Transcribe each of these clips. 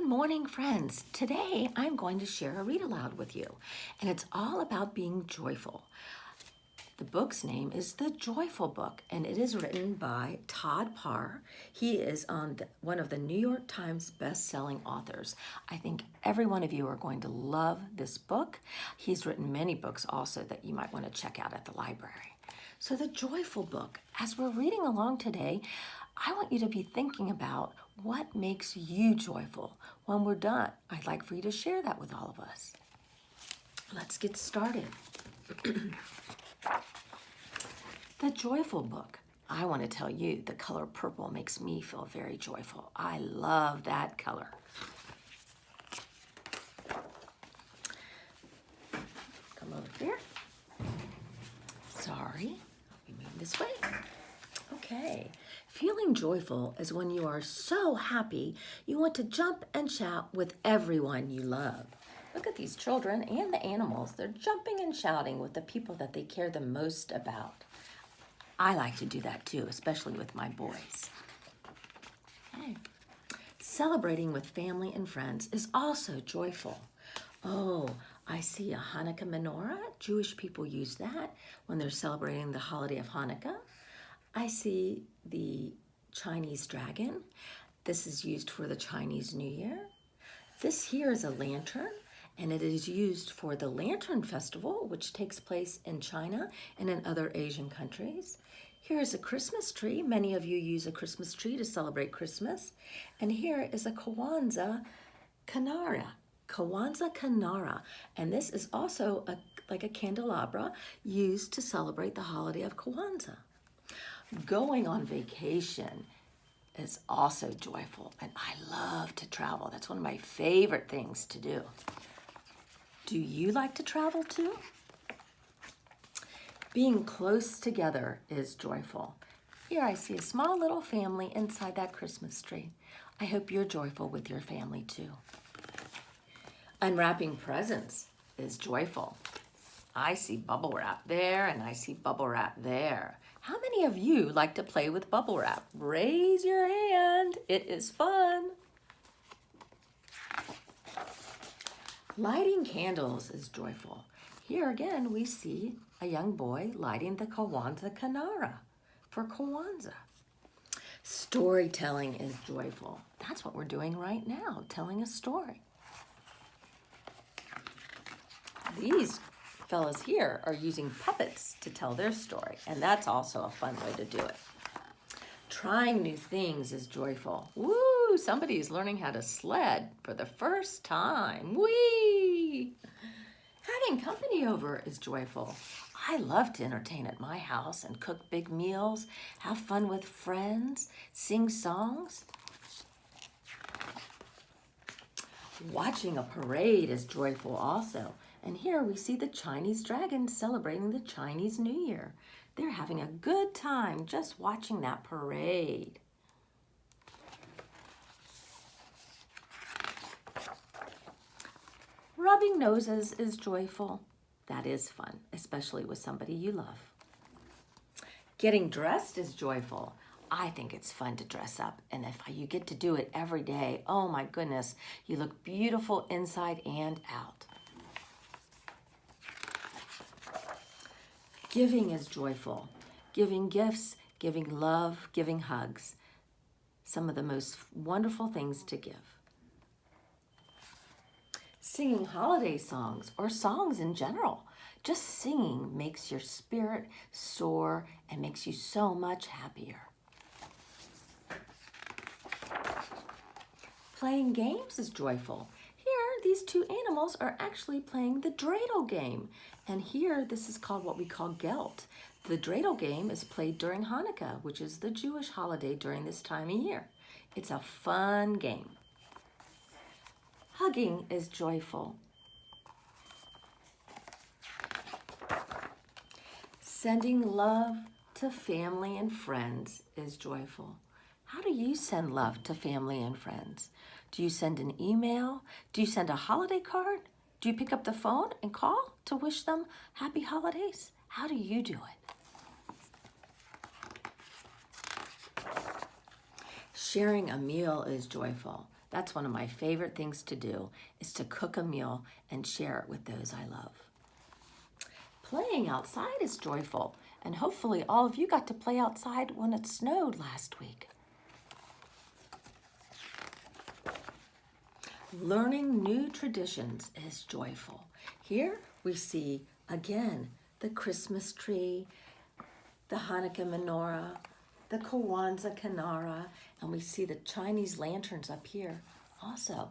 Good morning, friends. Today I'm going to share a read aloud with you, and it's all about being joyful. The book's name is The Joyful Book, and it is written by Todd Parr. He is one of the New York Times best-selling authors. I think every one of you are going to love this book. He's written many books also that you might want to check out at the library. So The Joyful Book, as we're reading along today, I want you to be thinking about what makes you joyful. When we're done, I'd like for you to share that with all of us. Let's get started. The Joyful Book. I want to tell you the color purple makes me feel very joyful. I love that color. Come over here. Sorry, let me move this way. Okay, feeling joyful is when you are so happy you want to jump and shout with everyone you love. Look at these children and the animals. They're jumping and shouting with the people that they care the most about. I like to do that too, especially with my boys. Okay. Celebrating with family and friends is also joyful. Oh, I see a Hanukkah menorah. Jewish people use that when they're celebrating the holiday of Hanukkah. I see the Chinese dragon. This is used for the Chinese New Year. This here is a lantern, and it is used for the Lantern Festival, which takes place in China and in other Asian countries. Here is a Christmas tree. Many of you use a Christmas tree to celebrate Christmas. And here is a Kwanzaa Kanara. Kwanzaa Kanara. And this is also like a candelabra used to celebrate the holiday of Kwanzaa. Going on vacation is also joyful, and I love to travel. That's one of my favorite things to do. Do you like to travel too? Being close together is joyful. Here I see a small little family inside that Christmas tree. I hope you're joyful with your family too. Unwrapping presents is joyful. I see bubble wrap there, and I see bubble wrap there. How many of you like to play with bubble wrap? Raise your hand. It is fun. Lighting candles is joyful. Here again, we see a young boy lighting the Kwanzaa Kanara for Kwanzaa. Storytelling is joyful. That's what we're doing right now, telling a story. These fellas here are using puppets to tell their story, and that's also a fun way to do it. Trying new things is joyful. Woo! Somebody is learning how to sled for the first time. Whee! Having company over is joyful. I love to entertain at my house and cook big meals, have fun with friends, sing songs. Watching a parade is joyful also. And here we see the Chinese dragon celebrating the Chinese New Year. They're having a good time just watching that parade. Rubbing noses is joyful. That is fun, especially with somebody you love. Getting dressed is joyful. I think it's fun to dress up, and if you get to do it every day, oh my goodness, you look beautiful inside and out. Giving is joyful. Giving gifts, giving love, giving hugs. Some of the most wonderful things to give. Singing holiday songs or songs in general. Just singing makes your spirit soar and makes you so much happier. Playing games is joyful. Here, these two animals are actually playing the dreidel game. And here, this is called what we call gelt. The dreidel game is played during Hanukkah, which is the Jewish holiday during this time of year. It's a fun game. Hugging is joyful. Sending love to family and friends is joyful. How do you send love to family and friends? Do you send an email? Do you send a holiday card? Do you pick up the phone and call to wish them happy holidays? How do you do it? Sharing a meal is joyful. That's one of my favorite things to do, is to cook a meal and share it with those I love. Playing outside is joyful, and hopefully all of you got to play outside when it snowed last week. Learning new traditions is joyful. Here we see, again, the Christmas tree, the Hanukkah menorah, the Kwanzaa Kinara, and we see the Chinese lanterns up here also.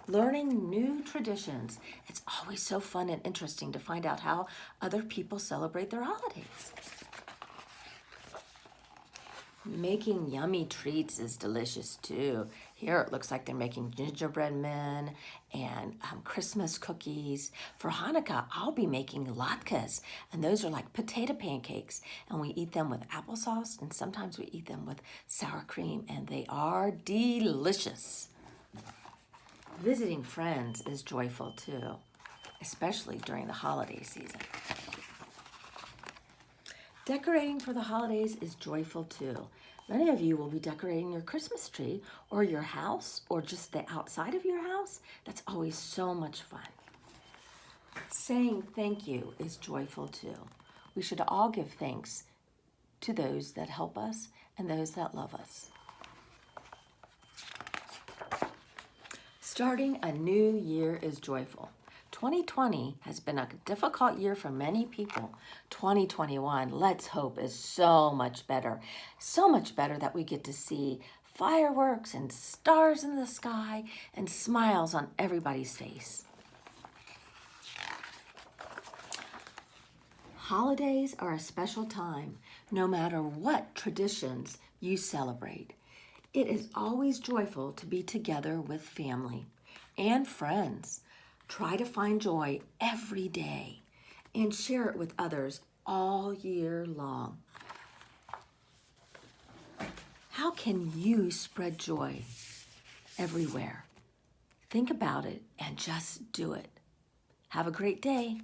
Learning new traditions. It's always so fun and interesting to find out how other people celebrate their holidays. Making yummy treats is delicious too. Here it looks like they're making gingerbread men and Christmas cookies. For Hanukkah, I'll be making latkes, and those are like potato pancakes, and we eat them with applesauce, and sometimes we eat them with sour cream, and they are delicious. Visiting friends is joyful too, especially during the holiday season. Decorating for the holidays is joyful too. Many of you will be decorating your Christmas tree or your house or just the outside of your house. That's always so much fun. Saying thank you is joyful too. We should all give thanks to those that help us and those that love us. Starting a new year is joyful. 2020 has been a difficult year for many people. 2021, let's hope, is so much better. So much better that we get to see fireworks and stars in the sky and smiles on everybody's face. Holidays are a special time, no matter what traditions you celebrate. It is always joyful to be together with family and friends. Try to find joy every day and share it with others all year long. How can you spread joy everywhere? Think about it and just do it. Have a great day.